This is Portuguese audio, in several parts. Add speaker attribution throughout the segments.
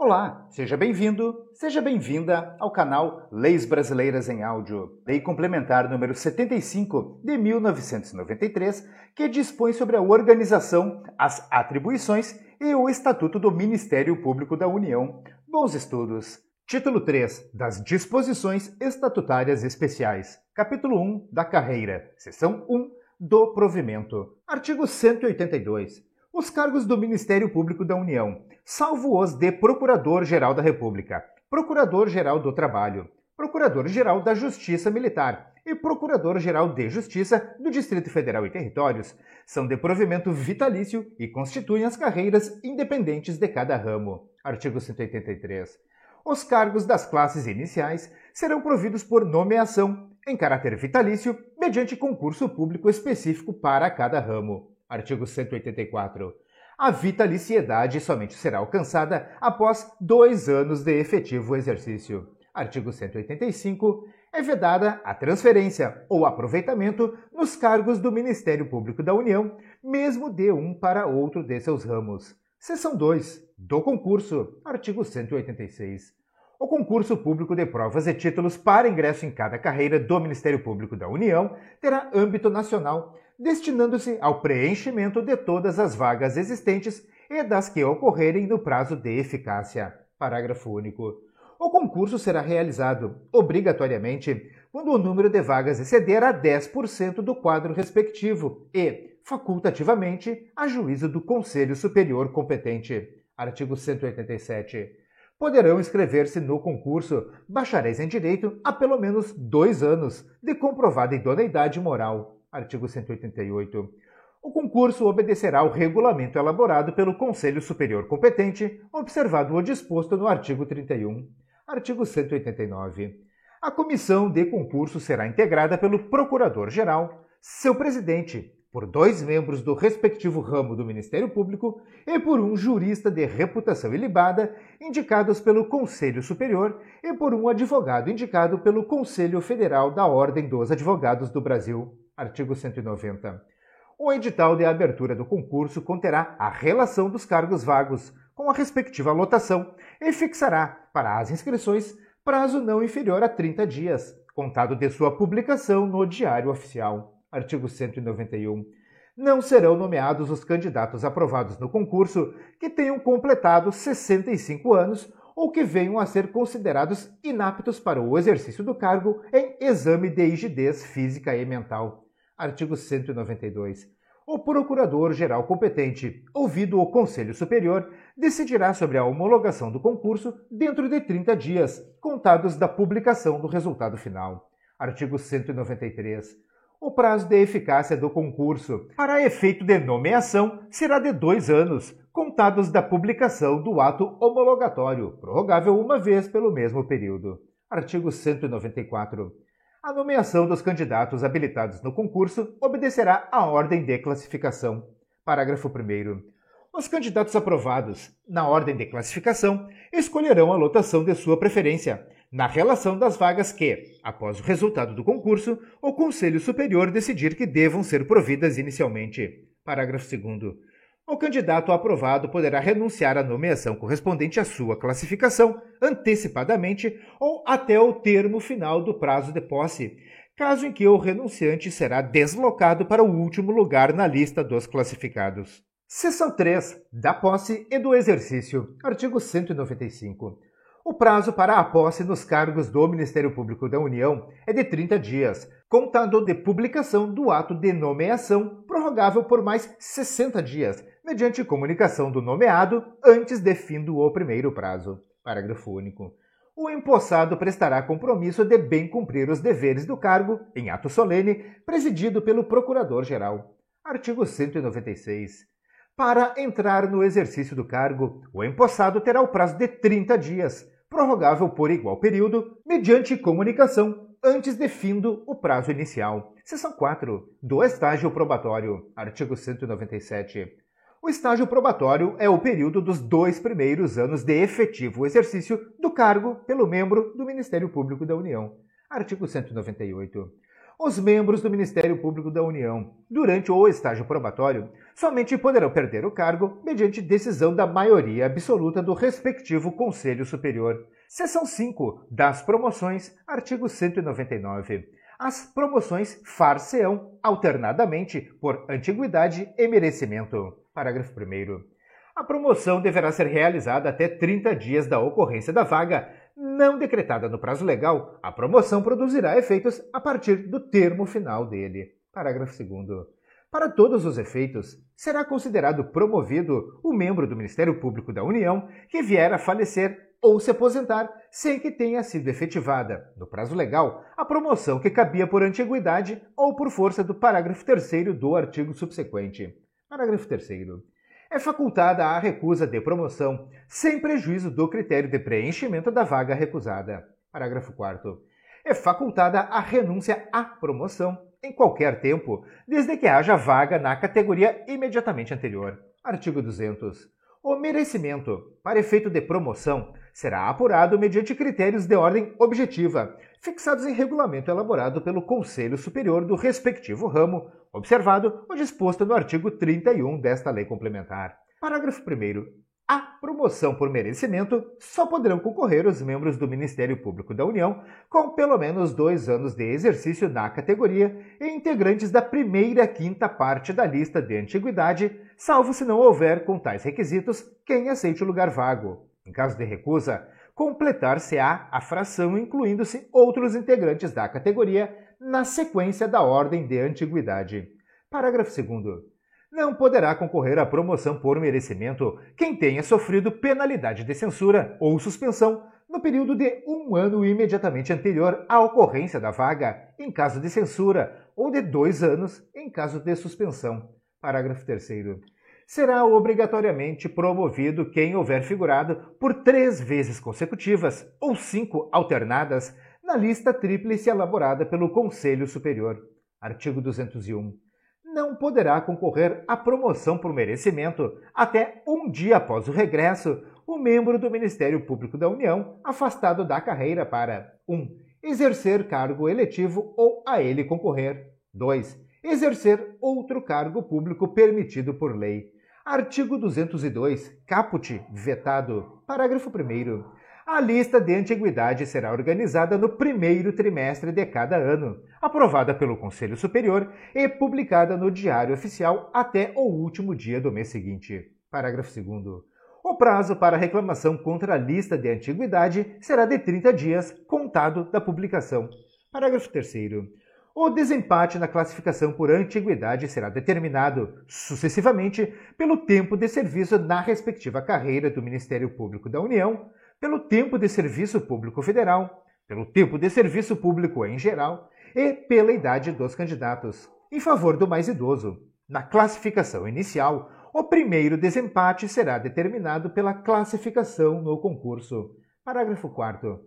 Speaker 1: Olá, seja bem-vindo, seja bem-vinda ao canal Leis Brasileiras em Áudio, Lei Complementar número 75 de 1993, que dispõe sobre a organização, as atribuições e o Estatuto do Ministério Público da União. Bons estudos! Título 3 das Disposições Estatutárias Especiais, Capítulo 1 da Carreira, Seção 1 do Provimento. Artigo 182. Os cargos do Ministério Público da União, salvo os de Procurador-Geral da República, Procurador-Geral do Trabalho, Procurador-Geral da Justiça Militar e Procurador-Geral de Justiça do Distrito Federal e Territórios, são de provimento vitalício e constituem as carreiras independentes de cada ramo. Artigo 183. Os cargos das classes iniciais serão providos por nomeação, em caráter vitalício, mediante concurso público específico para cada ramo. Artigo 184. A vitaliciedade somente será alcançada após 2 anos de efetivo exercício. Artigo 185. É vedada a transferência ou aproveitamento nos cargos do Ministério Público da União, mesmo de um para outro de seus ramos. Seção 2. Do concurso. Artigo 186. O concurso público de provas e títulos para ingresso em cada carreira do Ministério Público da União terá âmbito nacional, destinando-se ao preenchimento de todas as vagas existentes e das que ocorrerem no prazo de eficácia. Parágrafo único. O concurso será realizado, obrigatoriamente, quando o número de vagas exceder a 10% do quadro respectivo e, facultativamente, a juízo do Conselho Superior competente. Artigo 187. Poderão inscrever-se no concurso bacharéis em Direito há pelo menos 2 anos de comprovada idoneidade moral. Artigo 188. O concurso obedecerá ao regulamento elaborado pelo Conselho Superior competente, observado o disposto no artigo 31. Artigo 189. A comissão de concurso será integrada pelo Procurador-Geral, seu presidente, por 2 membros do respectivo ramo do Ministério Público e por um jurista de reputação ilibada, indicados pelo Conselho Superior, e por um advogado indicado pelo Conselho Federal da Ordem dos Advogados do Brasil. Artigo 190. O edital de abertura do concurso conterá a relação dos cargos vagos com a respectiva lotação e fixará, para as inscrições, prazo não inferior a 30 dias, contado de sua publicação no Diário Oficial. Artigo 191. Não serão nomeados os candidatos aprovados no concurso que tenham completado 65 anos ou que venham a ser considerados inaptos para o exercício do cargo em exame de rigidez física e mental. Artigo 192. O Procurador-Geral competente, ouvido o Conselho Superior, decidirá sobre a homologação do concurso dentro de 30 dias, contados da publicação do resultado final. Artigo 193. O prazo de eficácia do concurso, para efeito de nomeação, será de 2 anos, contados da publicação do ato homologatório, prorrogável uma vez pelo mesmo período. Artigo 194. A nomeação dos candidatos habilitados no concurso obedecerá à ordem de classificação. Parágrafo 1º. Os candidatos aprovados, na ordem de classificação, escolherão a lotação de sua preferência, na relação das vagas que, após o resultado do concurso, o Conselho Superior decidir que devam ser providas inicialmente. Parágrafo 2º. O candidato aprovado poderá renunciar à nomeação correspondente à sua classificação antecipadamente ou até o termo final do prazo de posse, caso em que o renunciante será deslocado para o último lugar na lista dos classificados. Seção 3. Da posse e do exercício. Artigo 195. O prazo para a posse nos cargos do Ministério Público da União é de 30 dias, contado de publicação do ato de nomeação, prorrogável por mais 60 dias, mediante comunicação do nomeado antes de findo o primeiro prazo. Parágrafo único. O empossado prestará compromisso de bem cumprir os deveres do cargo, em ato solene, presidido pelo Procurador-Geral. Artigo 196. Para entrar no exercício do cargo, o empossado terá o prazo de 30 dias, prorrogável por igual período, mediante comunicação antes de findo o prazo inicial. Seção 4. Do estágio probatório. Artigo 197. O estágio probatório é o período dos 2 primeiros anos de efetivo exercício do cargo pelo membro do Ministério Público da União. Artigo 198. Os membros do Ministério Público da União, durante o estágio probatório, somente poderão perder o cargo mediante decisão da maioria absoluta do respectivo Conselho Superior. Seção 5 das promoções, artigo 199. As promoções far-se-ão alternadamente por antiguidade e merecimento. Parágrafo 1º. A promoção deverá ser realizada até 30 dias da ocorrência da vaga. Não decretada no prazo legal, a promoção produzirá efeitos a partir do termo final dele. Parágrafo 2º. Para todos os efeitos, será considerado promovido o membro do Ministério Público da União que vier a falecer ou se aposentar sem que tenha sido efetivada, no prazo legal, a promoção que cabia por antiguidade ou por força do parágrafo 3º do artigo subsequente. Parágrafo 3º. É facultada a recusa de promoção, sem prejuízo do critério de preenchimento da vaga recusada. Parágrafo 4º. É facultada a renúncia à promoção, em qualquer tempo, desde que haja vaga na categoria imediatamente anterior. Artigo 200. O merecimento, para efeito de promoção, será apurado mediante critérios de ordem objetiva, fixados em regulamento elaborado pelo Conselho Superior do respectivo ramo, observado o disposto no artigo 31 desta lei complementar. Parágrafo 1º. À promoção por merecimento só poderão concorrer os membros do Ministério Público da União com pelo menos 2 anos de exercício na categoria e integrantes da primeira quinta parte da lista de antiguidade, salvo se não houver, com tais requisitos, quem aceite o lugar vago. Em caso de recusa, completar-se-á a fração incluindo-se outros integrantes da categoria na sequência da ordem de antiguidade. Parágrafo 2º. Não poderá concorrer à promoção por merecimento quem tenha sofrido penalidade de censura ou suspensão no período de 1 ano imediatamente anterior à ocorrência da vaga, em caso de censura, ou de 2 anos, em caso de suspensão. Parágrafo 3º. Será obrigatoriamente promovido quem houver figurado por 3 vezes consecutivas ou 5 alternadas na lista tríplice elaborada pelo Conselho Superior. Artigo 201. Não poderá concorrer à promoção por merecimento até 1 dia após o regresso o membro do Ministério Público da União afastado da carreira para 1. Exercer cargo eletivo ou a ele concorrer. 2. Exercer outro cargo público permitido por lei. Artigo 202. Caput. Vetado. Parágrafo 1º. A lista de antiguidade será organizada no primeiro trimestre de cada ano, aprovada pelo Conselho Superior e publicada no Diário Oficial até o último dia do mês seguinte. Parágrafo 2º. O prazo para reclamação contra a lista de antiguidade será de 30 dias, contado da publicação. Parágrafo 3º. O desempate na classificação por antiguidade será determinado, sucessivamente, pelo tempo de serviço na respectiva carreira do Ministério Público da União, pelo tempo de serviço público federal, pelo tempo de serviço público em geral e pela idade dos candidatos, em favor do mais idoso. Na classificação inicial, o primeiro desempate será determinado pela classificação no concurso. Parágrafo 4º.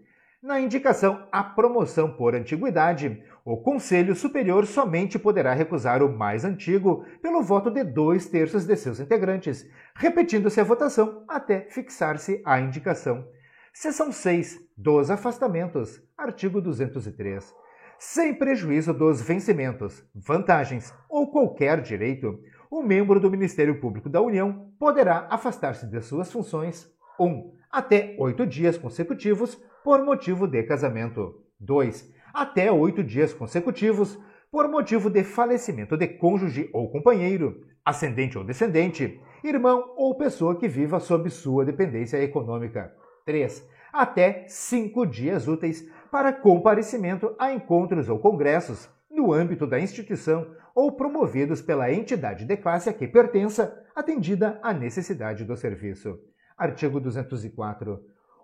Speaker 1: Na indicação à promoção por antiguidade, o Conselho Superior somente poderá recusar o mais antigo pelo voto de 2/3 de seus integrantes, repetindo-se a votação até fixar-se a indicação. Seção 6 dos afastamentos, artigo 203. Sem prejuízo dos vencimentos, vantagens ou qualquer direito, o membro do Ministério Público da União poderá afastar-se de suas funções 1. Até 8 dias consecutivos por motivo de casamento. 2. Até 8 dias consecutivos por motivo de falecimento de cônjuge ou companheiro, ascendente ou descendente, irmão ou pessoa que viva sob sua dependência econômica. 3. Até 5 dias úteis para comparecimento a encontros ou congressos no âmbito da instituição ou promovidos pela entidade de classe a que pertença, atendida a necessidade do serviço. Artigo 204.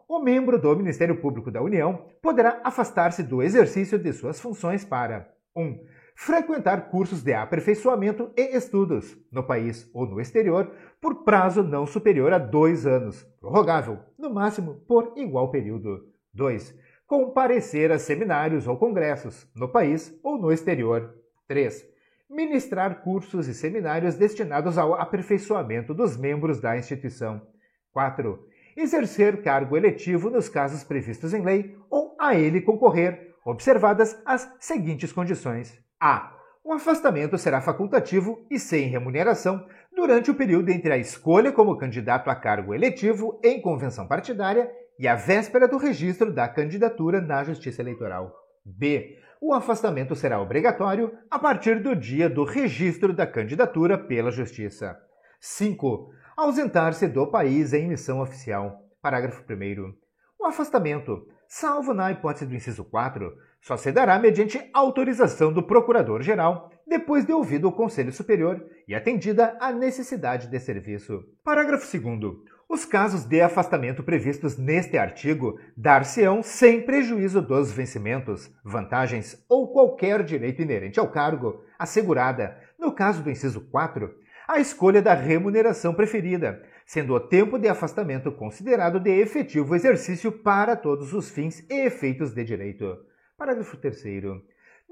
Speaker 1: O membro do Ministério Público da União poderá afastar-se do exercício de suas funções para 1. Frequentar cursos de aperfeiçoamento e estudos, no país ou no exterior, por prazo não superior a 2 anos, prorrogável, no máximo, por igual período. 2. Comparecer a seminários ou congressos, no país ou no exterior. 3. Ministrar cursos e seminários destinados ao aperfeiçoamento dos membros da instituição. 4. Exercer cargo eletivo nos casos previstos em lei ou a ele concorrer, observadas as seguintes condições. A. O afastamento será facultativo e sem remuneração durante o período entre a escolha como candidato a cargo eletivo em convenção partidária e a véspera do registro da candidatura na Justiça Eleitoral. B. O afastamento será obrigatório a partir do dia do registro da candidatura pela Justiça. 5. Ausentar-se do país em missão oficial. Parágrafo 1º. O afastamento, salvo na hipótese do inciso 4, só se dará mediante autorização do Procurador-Geral, depois de ouvido o Conselho Superior e atendida a necessidade de serviço. Parágrafo 2º. Os casos de afastamento previstos neste artigo dar-se-ão sem prejuízo dos vencimentos, vantagens ou qualquer direito inerente ao cargo, assegurada, no caso do inciso 4, a escolha da remuneração preferida, sendo o tempo de afastamento considerado de efetivo exercício para todos os fins e efeitos de direito. Parágrafo 3º.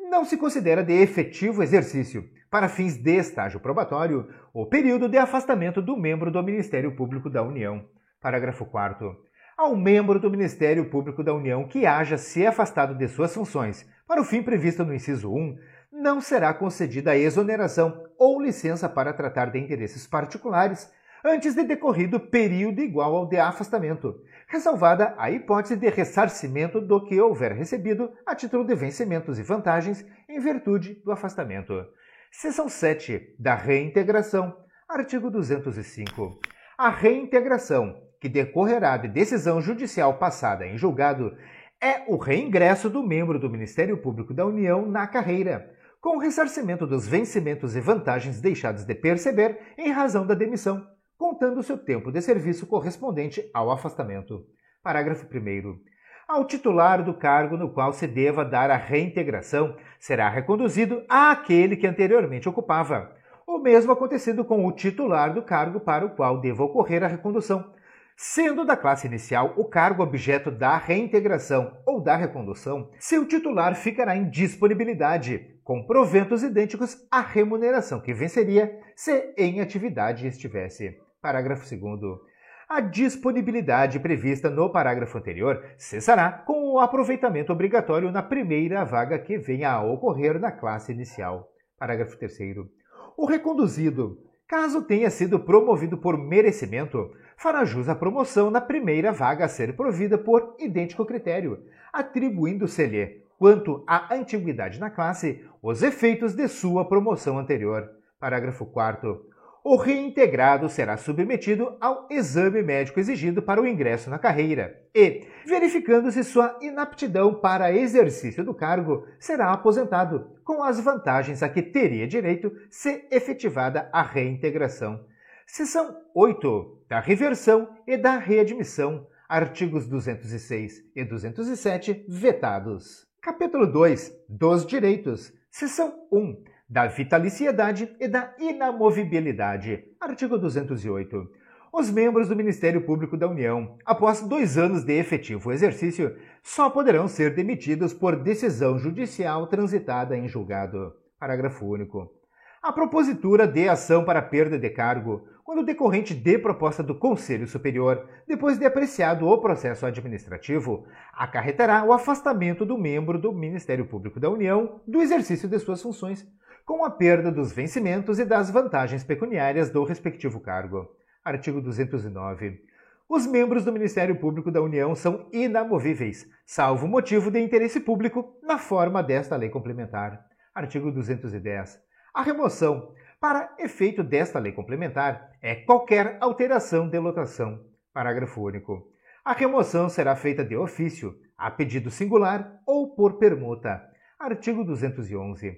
Speaker 1: Não se considera de efetivo exercício, para fins de estágio probatório, o período de afastamento do membro do Ministério Público da União. Parágrafo 4º. Ao membro do Ministério Público da União que haja se afastado de suas funções para o fim previsto no inciso 1, não será concedida a exoneração ou licença para tratar de interesses particulares antes de decorrido período igual ao de afastamento, ressalvada a hipótese de ressarcimento do que houver recebido a título de vencimentos e vantagens em virtude do afastamento. Seção 7 da reintegração. Artigo 205. A reintegração, que decorrerá de decisão judicial passada em julgado, é o reingresso do membro do Ministério Público da União na carreira, com o ressarcimento dos vencimentos e vantagens deixados de perceber em razão da demissão, contando seu tempo de serviço correspondente ao afastamento. Parágrafo 1º. Ao titular do cargo no qual se deva dar a reintegração, será reconduzido àquele que anteriormente ocupava. O mesmo acontecido com o titular do cargo para o qual deva ocorrer a recondução. Sendo da classe inicial o cargo objeto da reintegração ou da recondução, seu titular ficará em disponibilidade, com proventos idênticos à remuneração que venceria se em atividade estivesse. Parágrafo 2º. A disponibilidade prevista no parágrafo anterior cessará com o aproveitamento obrigatório na primeira vaga que venha a ocorrer na classe inicial. Parágrafo 3º. O reconduzido, caso tenha sido promovido por merecimento, fará jus à promoção na primeira vaga a ser provida por idêntico critério, atribuindo-se-lhe, quanto à antiguidade na classe, os efeitos de sua promoção anterior. Parágrafo 4º. O reintegrado será submetido ao exame médico exigido para o ingresso na carreira e, verificando-se sua inaptidão para exercício do cargo, será aposentado, com as vantagens a que teria direito se efetivada a reintegração. Seção 8 da reversão e da readmissão. Artigos 206 e 207 vetados. Capítulo 2 dos direitos. Seção 1 da vitaliciedade e da inamovibilidade. Artigo 208. Os membros do Ministério Público da União, após 2 anos de efetivo exercício, só poderão ser demitidos por decisão judicial transitada em julgado. Parágrafo único. A propositura de ação para perda de cargo, quando decorrente de proposta do Conselho Superior, depois de apreciado o processo administrativo, acarretará o afastamento do membro do Ministério Público da União do exercício de suas funções, com a perda dos vencimentos e das vantagens pecuniárias do respectivo cargo. Artigo 209. Os membros do Ministério Público da União são inamovíveis, salvo motivo de interesse público, na forma desta lei complementar. Artigo 210. A remoção, para efeito desta lei complementar, é qualquer alteração de lotação. Parágrafo único. A remoção será feita de ofício, a pedido singular ou por permuta. Artigo 211.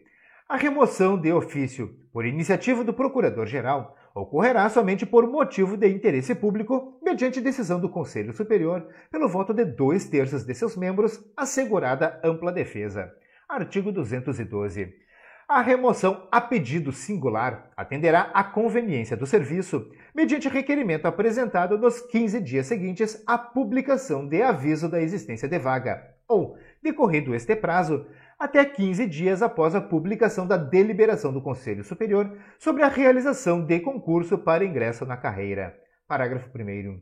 Speaker 1: A remoção de ofício, por iniciativa do Procurador-Geral, ocorrerá somente por motivo de interesse público, mediante decisão do Conselho Superior, pelo voto de 2/3 de seus membros, assegurada ampla defesa. Artigo 212. A remoção a pedido singular atenderá à conveniência do serviço, mediante requerimento apresentado nos 15 dias seguintes à publicação de aviso da existência de vaga, ou, decorrido este prazo, até 15 dias após a publicação da deliberação do Conselho Superior sobre a realização de concurso para ingresso na carreira. Parágrafo 1º.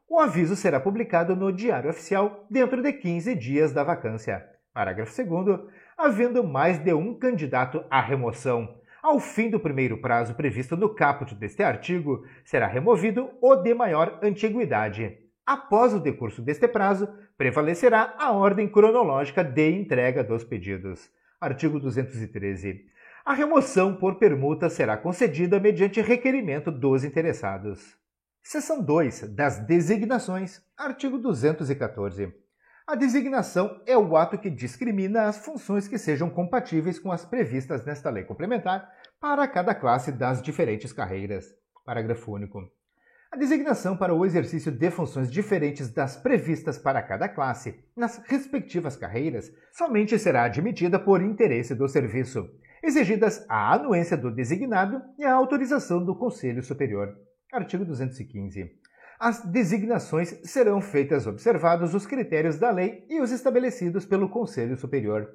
Speaker 1: O aviso será publicado no Diário Oficial dentro de 15 dias da vacância. Parágrafo 2º. Havendo mais de um candidato à remoção, ao fim do primeiro prazo previsto no caput deste artigo, será removido o de maior antiguidade. Após o decurso deste prazo, prevalecerá a ordem cronológica de entrega dos pedidos. Artigo 213. A remoção por permuta será concedida mediante requerimento dos interessados. Seção 2 das designações. Artigo 214. A designação é o ato que discrimina as funções que sejam compatíveis com as previstas nesta lei complementar para cada classe das diferentes carreiras. Parágrafo único. A designação para o exercício de funções diferentes das previstas para cada classe nas respectivas carreiras somente será admitida por interesse do serviço, exigidas a anuência do designado e a autorização do Conselho Superior. Artigo 215. As designações serão feitas observados os critérios da lei e os estabelecidos pelo Conselho Superior.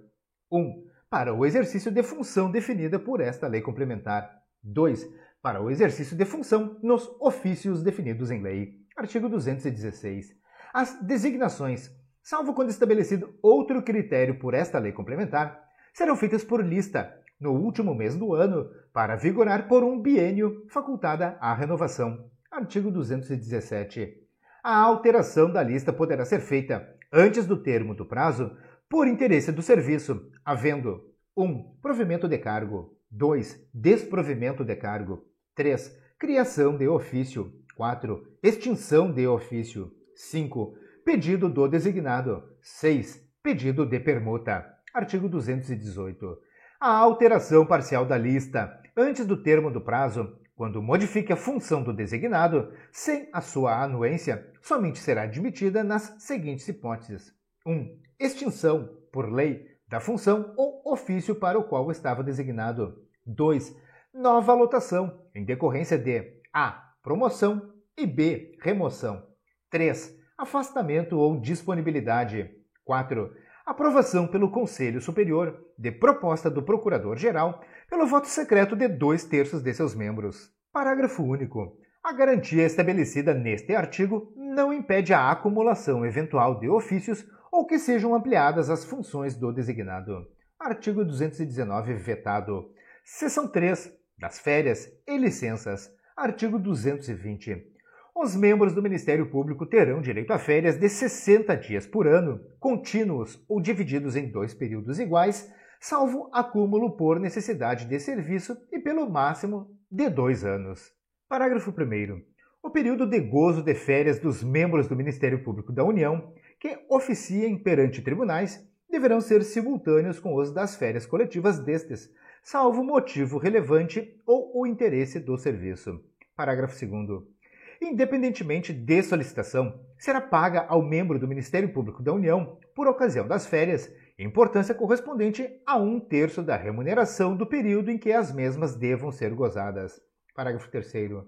Speaker 1: 1. Para o exercício de função definida por esta lei complementar. 2. Para o exercício de função nos ofícios definidos em lei. Artigo 216. As designações, salvo quando estabelecido outro critério por esta lei complementar, serão feitas por lista, no último mês do ano, para vigorar por um biênio, facultada a renovação. Artigo 217. A alteração da lista poderá ser feita, antes do termo do prazo, por interesse do serviço, havendo 1. Provimento de cargo. 2. Desprovimento de cargo. 3. Criação de ofício. 4. Extinção de ofício. 5. Pedido do designado. 6. Pedido de permuta. Artigo 218. A alteração parcial da lista, antes do termo do prazo, quando modifique a função do designado, sem a sua anuência, somente será admitida nas seguintes hipóteses. 1. Extinção, por lei, da função ou ofício para o qual estava designado. 2. Nova lotação, em decorrência de a. Promoção e b. Remoção. 3. Afastamento ou disponibilidade. 4. Aprovação pelo Conselho Superior de proposta do Procurador-Geral pelo voto secreto de 2/3 de seus membros. Parágrafo único. A garantia estabelecida neste artigo não impede a acumulação eventual de ofícios ou que sejam ampliadas as funções do designado. Artigo 219, vetado. Seção 3. Das férias e licenças. Artigo 220. Os membros do Ministério Público terão direito a férias de 60 dias por ano, contínuos ou divididos em 2 períodos iguais, salvo acúmulo por necessidade de serviço e pelo máximo de 2 anos. Parágrafo 1º. O período de gozo de férias dos membros do Ministério Público da União, que oficiem perante tribunais, deverão ser simultâneos com os das férias coletivas destes, salvo motivo relevante ou o interesse do serviço. Parágrafo 2º. Independentemente de solicitação, será paga ao membro do Ministério Público da União, por ocasião das férias, importância correspondente a 1/3 da remuneração do período em que as mesmas devam ser gozadas. Parágrafo 3º.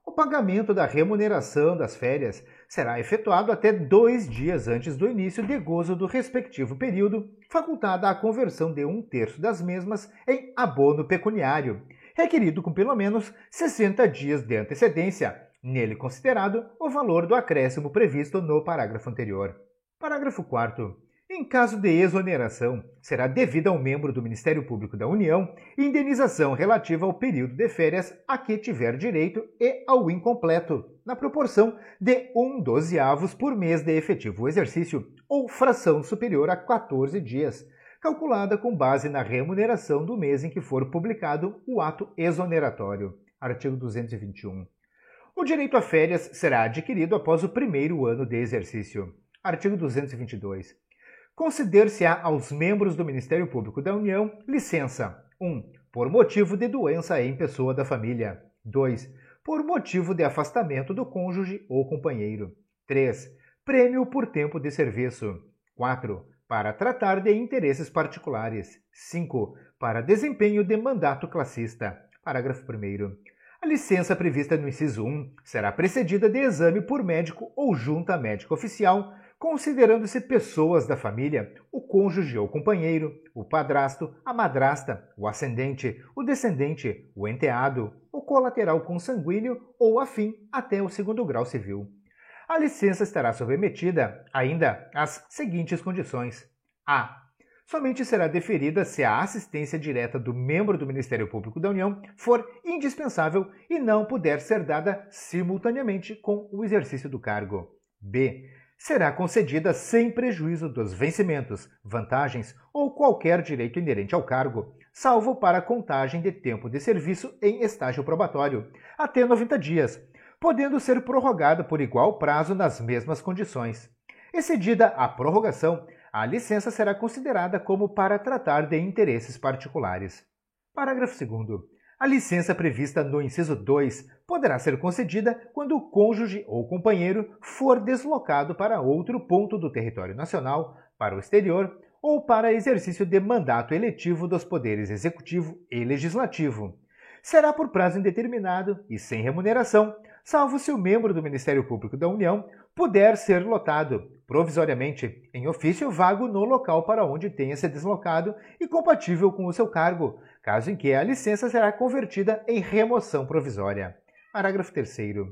Speaker 1: O pagamento da remuneração das férias será efetuado até 2 dias antes do início de gozo do respectivo período, facultada a conversão de 1/3 das mesmas em abono pecuniário, requerido com pelo menos 60 dias de antecedência, nele considerado o valor do acréscimo previsto no parágrafo anterior. Parágrafo 4º. Em caso de exoneração, será devida ao membro do Ministério Público da União indenização relativa ao período de férias a que tiver direito e ao incompleto, na proporção de 1/12 por mês de efetivo exercício ou fração superior a 14 dias, calculada com base na remuneração do mês em que for publicado o ato exoneratório. Artigo 221. O direito a férias será adquirido após o primeiro ano de exercício. Artigo 222. Conceder-se-á aos membros do Ministério Público da União licença 1. Por motivo de doença em pessoa da família. 2. Por motivo de afastamento do cônjuge ou companheiro. 3. Prêmio por tempo de serviço. 4. Para tratar de interesses particulares. 5. Para desempenho de mandato classista. Parágrafo 1º. A licença prevista no inciso 1 será precedida de exame por médico ou junta médica oficial, considerando-se pessoas da família, o cônjuge ou companheiro, o padrasto, a madrasta, o ascendente, o descendente, o enteado, o colateral consanguíneo ou afim até o 2º grau civil. A licença estará submetida ainda às seguintes condições: a. somente será deferida se a assistência direta do membro do Ministério Público da União for indispensável e não puder ser dada simultaneamente com o exercício do cargo. B. Será concedida sem prejuízo dos vencimentos, vantagens ou qualquer direito inerente ao cargo, salvo para contagem de tempo de serviço em estágio probatório, até 90 dias, podendo ser prorrogada por igual prazo nas mesmas condições. Excedida a prorrogação, a licença será considerada como para tratar de interesses particulares. Parágrafo 2º. A licença prevista no inciso 2 poderá ser concedida quando o cônjuge ou companheiro for deslocado para outro ponto do território nacional, para o exterior ou para exercício de mandato eletivo dos poderes executivo e legislativo. Será por prazo indeterminado e sem remuneração, salvo se o membro do Ministério Público da União puder ser lotado, provisoriamente, em ofício vago no local para onde tenha se deslocado e compatível com o seu cargo, caso em que a licença será convertida em remoção provisória. Parágrafo 3º.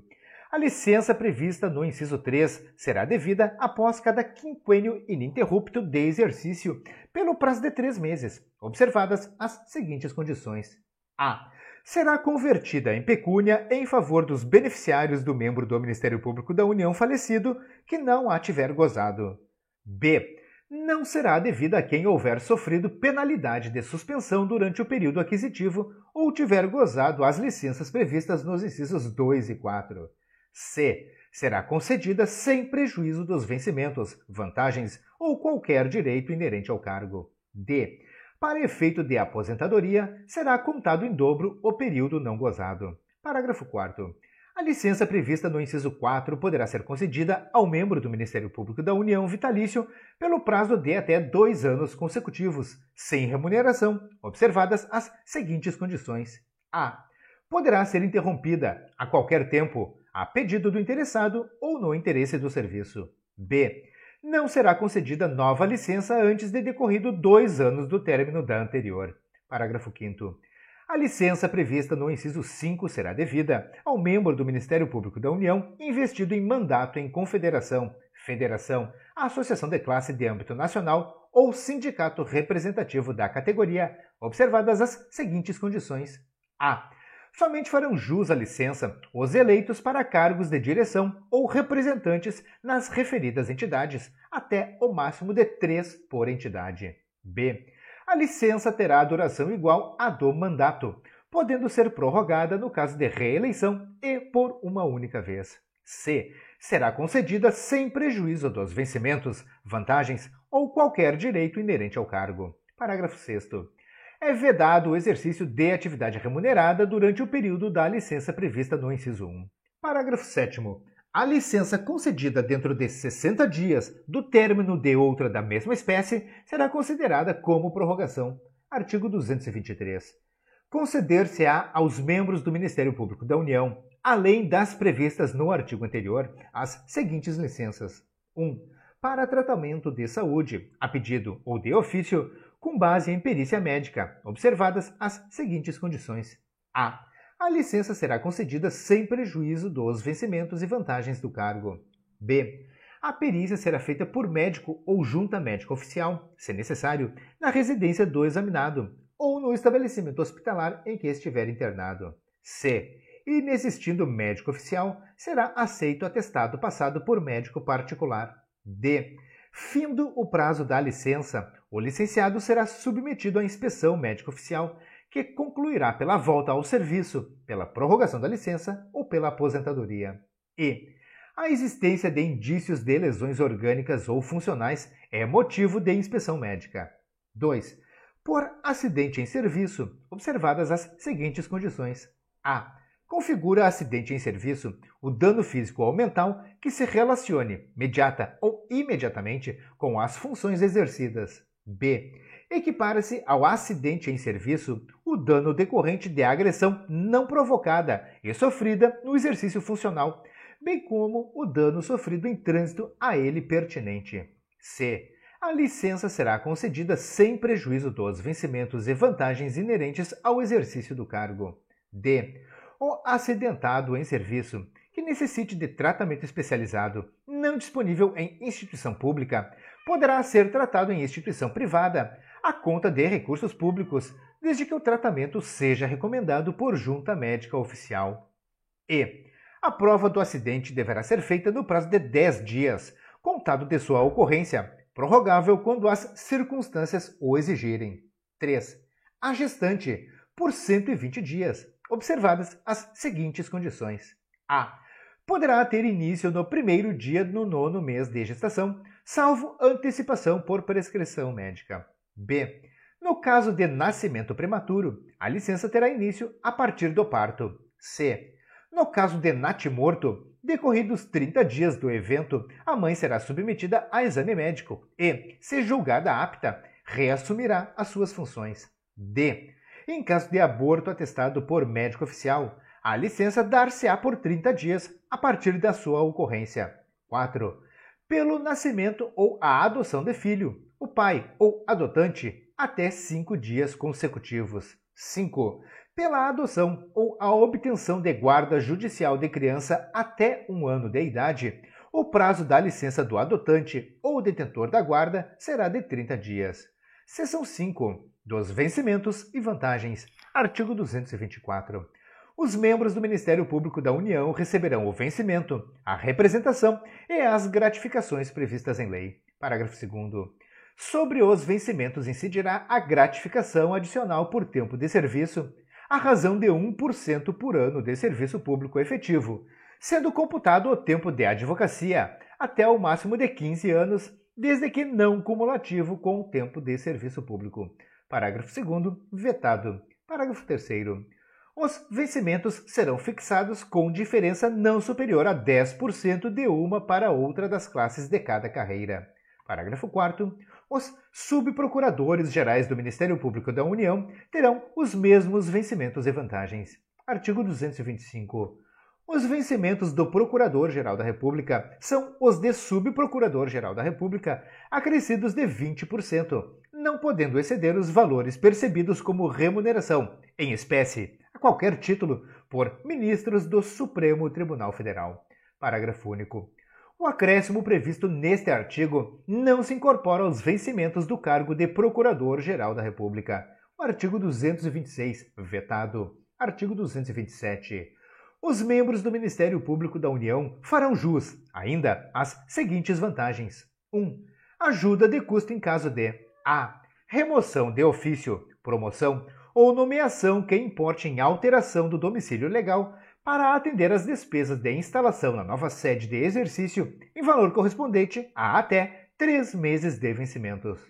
Speaker 1: A licença prevista no inciso 3 será devida após cada quinquênio ininterrupto de exercício, pelo prazo de 3 meses, observadas as seguintes condições. A. Será convertida em pecúnia em favor dos beneficiários do membro do Ministério Público da União falecido que não a tiver gozado. B. Não será devida a quem houver sofrido penalidade de suspensão durante o período aquisitivo ou tiver gozado as licenças previstas nos incisos 2 e 4. C. Será concedida sem prejuízo dos vencimentos, vantagens ou qualquer direito inerente ao cargo. D. Para efeito de aposentadoria, será contado em dobro o período não gozado. Parágrafo 4º. A licença prevista no inciso 4 poderá ser concedida ao membro do Ministério Público da União vitalício pelo prazo de até 2 anos consecutivos, sem remuneração, observadas as seguintes condições. A. Poderá ser interrompida, a qualquer tempo, a pedido do interessado ou no interesse do serviço. B. Não será concedida nova licença antes de decorrido 2 anos do término da anterior. Parágrafo 5º. A licença prevista no inciso 5 será devida ao membro do Ministério Público da União investido em mandato em confederação, federação, associação de classe de âmbito nacional ou sindicato representativo da categoria, observadas as seguintes condições. A. Somente farão jus à licença os eleitos para cargos de direção ou representantes nas referidas entidades, até o máximo de 3 por entidade. B. A licença terá duração igual à do mandato, podendo ser prorrogada no caso de reeleição e por uma única vez. C. Será concedida sem prejuízo dos vencimentos, vantagens ou qualquer direito inerente ao cargo. Parágrafo 6º. É vedado o exercício de atividade remunerada durante o período da licença prevista no inciso 1. Parágrafo 7º. A licença concedida dentro de 60 dias do término de outra da mesma espécie será considerada como prorrogação. Artigo 223. Conceder-se-á aos membros do Ministério Público da União, além das previstas no artigo anterior, as seguintes licenças. 1. Para tratamento de saúde, a pedido ou de ofício, com base em perícia médica, observadas as seguintes condições. A. A licença será concedida sem prejuízo dos vencimentos e vantagens do cargo. B. A perícia será feita por médico ou junta médica oficial, se necessário, na residência do examinado ou no estabelecimento hospitalar em que estiver internado. C. Inexistindo médico oficial, será aceito atestado passado por médico particular. D. Findo o prazo da licença, o licenciado será submetido à inspeção médico-oficial, que concluirá pela volta ao serviço, pela prorrogação da licença ou pela aposentadoria. E a existência de indícios de lesões orgânicas ou funcionais é motivo de inspeção médica. 2. Por acidente em serviço, observadas as seguintes condições. A. Configura acidente em serviço o dano físico ou mental que se relacione, mediata ou imediatamente, com as funções exercidas. B. Equipara-se ao acidente em serviço o dano decorrente de agressão não provocada e sofrida no exercício funcional, bem como o dano sofrido em trânsito a ele pertinente. C. A licença será concedida sem prejuízo dos vencimentos e vantagens inerentes ao exercício do cargo. D. O acidentado em serviço que necessite de tratamento especializado, não disponível em instituição pública, poderá ser tratado em instituição privada, à conta de recursos públicos, desde que o tratamento seja recomendado por junta médica oficial. E a prova do acidente deverá ser feita no prazo de 10 dias, contado de sua ocorrência, prorrogável quando as circunstâncias o exigirem. 3. A gestante, por 120 dias, observadas as seguintes condições. A. Poderá ter início no primeiro dia no 9º mês de gestação, salvo antecipação por prescrição médica. B. No caso de nascimento prematuro, a licença terá início a partir do parto. C. No caso de natimorto, decorridos 30 dias do evento, a mãe será submetida a exame médico e, se julgada apta, reassumirá as suas funções. D. Em caso de aborto atestado por médico oficial, a licença dar-se-á por 30 dias a partir da sua ocorrência. 4. Pelo nascimento ou a adoção de filho, o pai ou adotante, até 5 dias consecutivos. 5. Pela adoção ou a obtenção de guarda judicial de criança até 1 ano de idade, o prazo da licença do adotante ou detentor da guarda será de 30 dias. Seção 5. Dos vencimentos e vantagens. Artigo 224. Os membros do Ministério Público da União receberão o vencimento, a representação e as gratificações previstas em lei. Parágrafo 2º. Sobre os vencimentos incidirá a gratificação adicional por tempo de serviço, à razão de 1% por ano de serviço público efetivo, sendo computado o tempo de advocacia até o máximo de 15 anos, desde que não cumulativo com o tempo de serviço público. Parágrafo 2º, vetado. Parágrafo 3º. Os vencimentos serão fixados com diferença não superior a 10% de uma para outra das classes de cada carreira. Parágrafo 4º. Os subprocuradores gerais do Ministério Público da União terão os mesmos vencimentos e vantagens. Artigo 225. Os vencimentos do Procurador-Geral da República são os de Subprocurador-Geral da República, acrescidos de 20%, não podendo exceder os valores percebidos como remuneração, em espécie, a qualquer título, por ministros do Supremo Tribunal Federal. Parágrafo único. O acréscimo previsto neste artigo não se incorpora aos vencimentos do cargo de Procurador-Geral da República. O artigo 226, vetado. Artigo 227. Os membros do Ministério Público da União farão jus, ainda, às seguintes vantagens. 1. Ajuda de custo em caso de a. Remoção de ofício, promoção ou nomeação que importe em alteração do domicílio legal para atender às despesas de instalação na nova sede de exercício em valor correspondente a até 3 meses de vencimentos.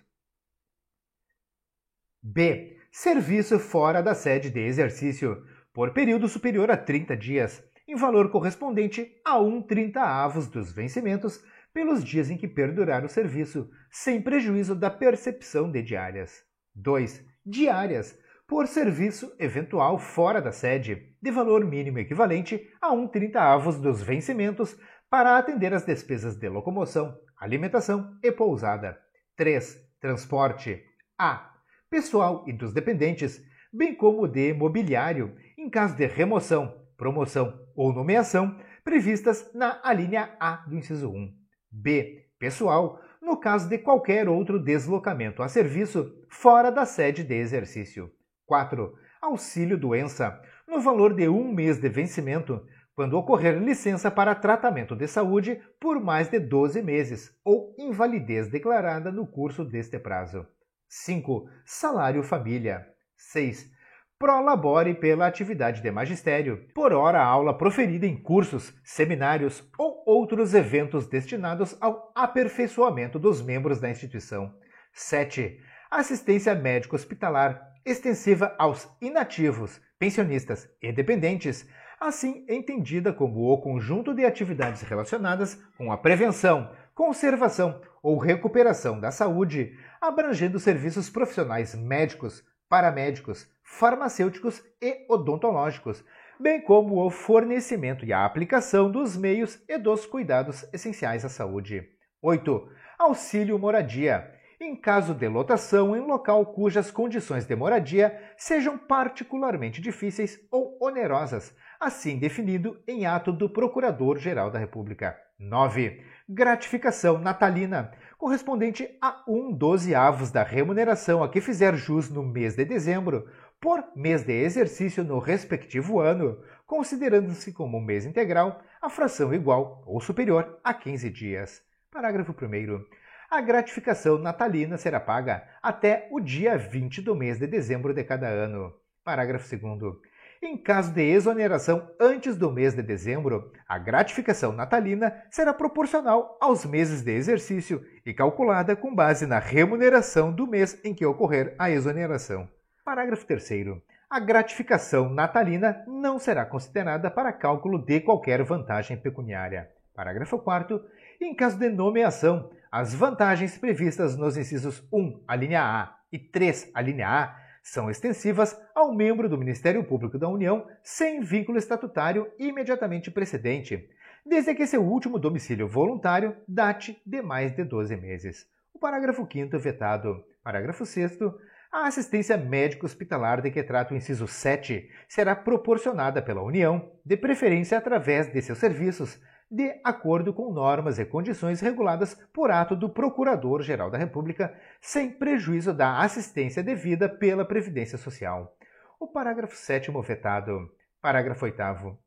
Speaker 1: B. Serviço fora da sede de exercício, por período superior a 30 dias, em valor correspondente a 1/30 dos vencimentos pelos dias em que perdurar o serviço, sem prejuízo da percepção de diárias. 2. Diárias, por serviço eventual fora da sede, de valor mínimo equivalente a 1/30 dos vencimentos para atender às despesas de locomoção, alimentação e pousada. 3. Transporte. A. Pessoal e dos dependentes, bem como de mobiliário, em caso de remoção, promoção ou nomeação, previstas na alínea A do inciso 1. B. Pessoal, no caso de qualquer outro deslocamento a serviço fora da sede de exercício. 4. Auxílio-doença, no valor de 1 mês de vencimento, quando ocorrer licença para tratamento de saúde por mais de 12 meses ou invalidez declarada no curso deste prazo. 5. Salário-família. 6. Prolabore pela atividade de magistério, por hora-aula proferida em cursos, seminários ou outros eventos destinados ao aperfeiçoamento dos membros da instituição. 7. Assistência médico-hospitalar, extensiva aos inativos, pensionistas e dependentes, assim entendida como o conjunto de atividades relacionadas com a prevenção, conservação ou recuperação da saúde, abrangendo serviços profissionais médicos, paramédicos, farmacêuticos e odontológicos, bem como o fornecimento e a aplicação dos meios e dos cuidados essenciais à saúde. 8. Auxílio moradia, em caso de lotação em local cujas condições de moradia sejam particularmente difíceis ou onerosas, assim definido em ato do Procurador-Geral da República. 9. Gratificação natalina, correspondente a 1/12 da remuneração a que fizer jus no mês de dezembro, por mês de exercício no respectivo ano, considerando-se como mês integral a fração igual ou superior a 15 dias. Parágrafo 1º. A gratificação natalina será paga até o dia 20 do mês de dezembro de cada ano. Parágrafo 2º. Em caso de exoneração antes do mês de dezembro, a gratificação natalina será proporcional aos meses de exercício e calculada com base na remuneração do mês em que ocorrer a exoneração. Parágrafo 3º. A gratificação natalina não será considerada para cálculo de qualquer vantagem pecuniária. Parágrafo 4º. Em caso de nomeação, as vantagens previstas nos incisos 1, a linha A, e 3, a linha A, são extensivas ao membro do Ministério Público da União sem vínculo estatutário imediatamente precedente, desde que seu último domicílio voluntário date de mais de 12 meses. O parágrafo 5º vetado. Parágrafo 6º. A assistência médico-hospitalar de que trata o inciso 7 será proporcionada pela União, de preferência através de seus serviços, de acordo com normas e condições reguladas por ato do Procurador-Geral da República, sem prejuízo da assistência devida pela Previdência Social. O parágrafo 7º vetado. Parágrafo 8º.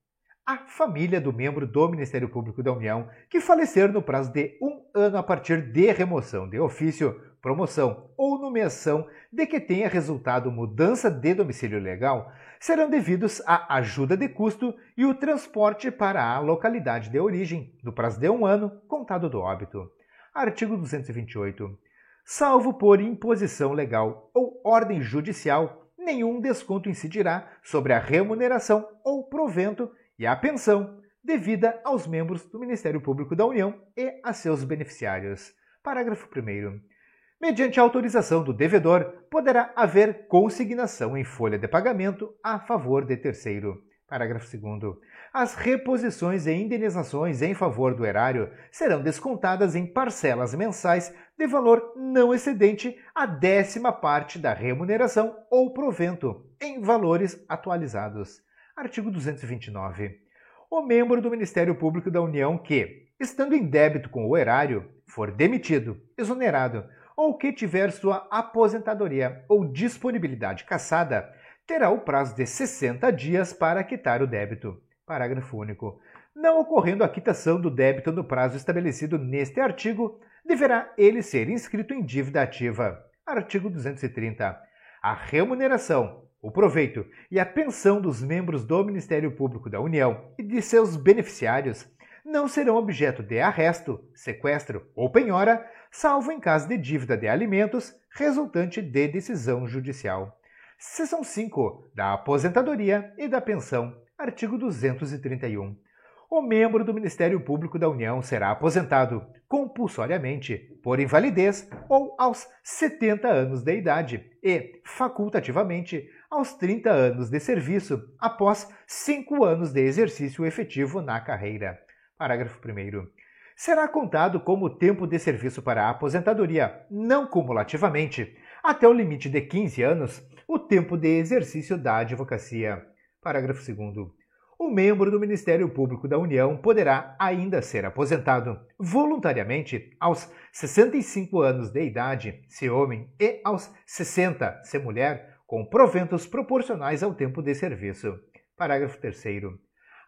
Speaker 1: A família do membro do Ministério Público da União que falecer no prazo de 1 ano a partir de remoção de ofício, promoção ou nomeação de que tenha resultado mudança de domicílio legal, serão devidos a ajuda de custo e o transporte para a localidade de origem, no prazo de 1 ano, contado do óbito. Artigo 228. Salvo por imposição legal ou ordem judicial, nenhum desconto incidirá sobre a remuneração ou provento e a pensão devida aos membros do Ministério Público da União e a seus beneficiários. Parágrafo 1º. Mediante autorização do devedor, poderá haver consignação em folha de pagamento a favor de terceiro. Parágrafo 2º. As reposições e indenizações em favor do erário serão descontadas em parcelas mensais de valor não excedente a 10ª parte da remuneração ou provento, em valores atualizados. Artigo 229. O membro do Ministério Público da União que, estando em débito com o erário, for demitido, exonerado, ou que tiver sua aposentadoria ou disponibilidade cassada, terá o prazo de 60 dias para quitar o débito. Parágrafo único. Não ocorrendo a quitação do débito no prazo estabelecido neste artigo, deverá ele ser inscrito em dívida ativa. Artigo 230. A remuneração, o proveito e a pensão dos membros do Ministério Público da União e de seus beneficiários não serão objeto de arresto, sequestro ou penhora, salvo em caso de dívida de alimentos resultante de decisão judicial. Seção 5. Da aposentadoria e da pensão. Artigo 231. O membro do Ministério Público da União será aposentado compulsoriamente por invalidez ou aos 70 anos de idade e, facultativamente, aos 30 anos de serviço após 5 anos de exercício efetivo na carreira. Parágrafo 1º. Será contado como tempo de serviço para a aposentadoria, não cumulativamente, até o limite de 15 anos, o tempo de exercício da advocacia. Parágrafo 2º. O membro do Ministério Público da União poderá ainda ser aposentado voluntariamente aos 65 anos de idade, se homem, e aos 60, se mulher, com proventos proporcionais ao tempo de serviço. Parágrafo 3º.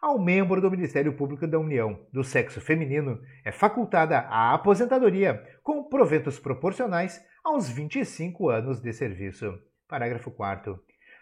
Speaker 1: Ao membro do Ministério Público da União do sexo feminino é facultada a aposentadoria com proventos proporcionais aos 25 anos de serviço. Parágrafo 4º.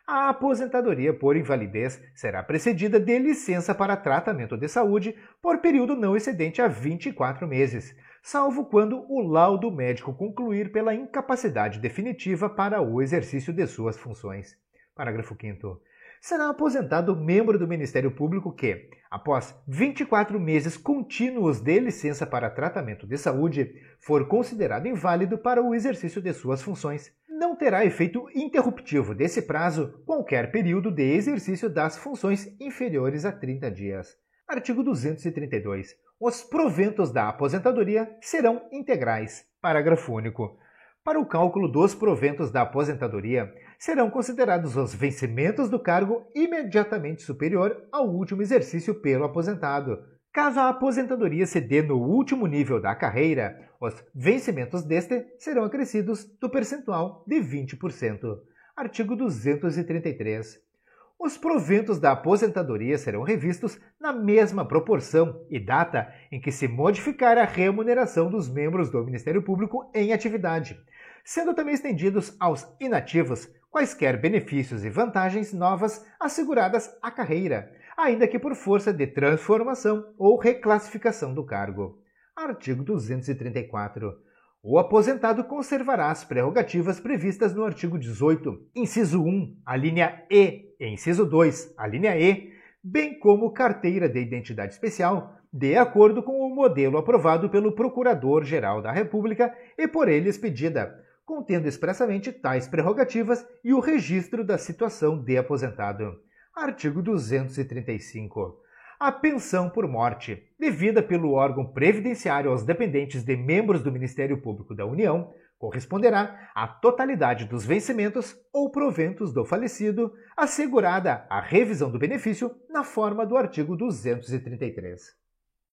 Speaker 1: A aposentadoria por invalidez será precedida de licença para tratamento de saúde por período não excedente a 24 meses, salvo quando o laudo médico concluir pela incapacidade definitiva para o exercício de suas funções. Parágrafo 5º. Será aposentado membro do Ministério Público que, após 24 meses contínuos de licença para tratamento de saúde, for considerado inválido para o exercício de suas funções. Não terá efeito interruptivo desse prazo qualquer período de exercício das funções inferiores a 30 dias. Artigo 232. Os proventos da aposentadoria serão integrais. Parágrafo único. Para o cálculo dos proventos da aposentadoria, serão considerados os vencimentos do cargo imediatamente superior ao último exercício pelo aposentado, Caso a aposentadoria se dê no último nível da carreira, os vencimentos deste serão acrescidos do percentual de 20%. Artigo 233. Os proventos da aposentadoria serão revistos na mesma proporção e data em que se modificar a remuneração dos membros do Ministério Público em atividade, sendo também estendidos aos inativos quaisquer benefícios e vantagens novas asseguradas à carreira, ainda que por força de transformação ou reclassificação do cargo. Artigo 234. O aposentado conservará as prerrogativas previstas no artigo 18, inciso 1, a linha E, e inciso 2, a linha E, bem como carteira de identidade especial, de acordo com o modelo aprovado pelo Procurador-Geral da República e por ele expedida, contendo expressamente tais prerrogativas e o registro da situação de aposentado. Artigo 235. A pensão por morte, devida pelo órgão previdenciário aos dependentes de membros do Ministério Público da União, corresponderá à totalidade dos vencimentos ou proventos do falecido, assegurada a revisão do benefício na forma do artigo 233.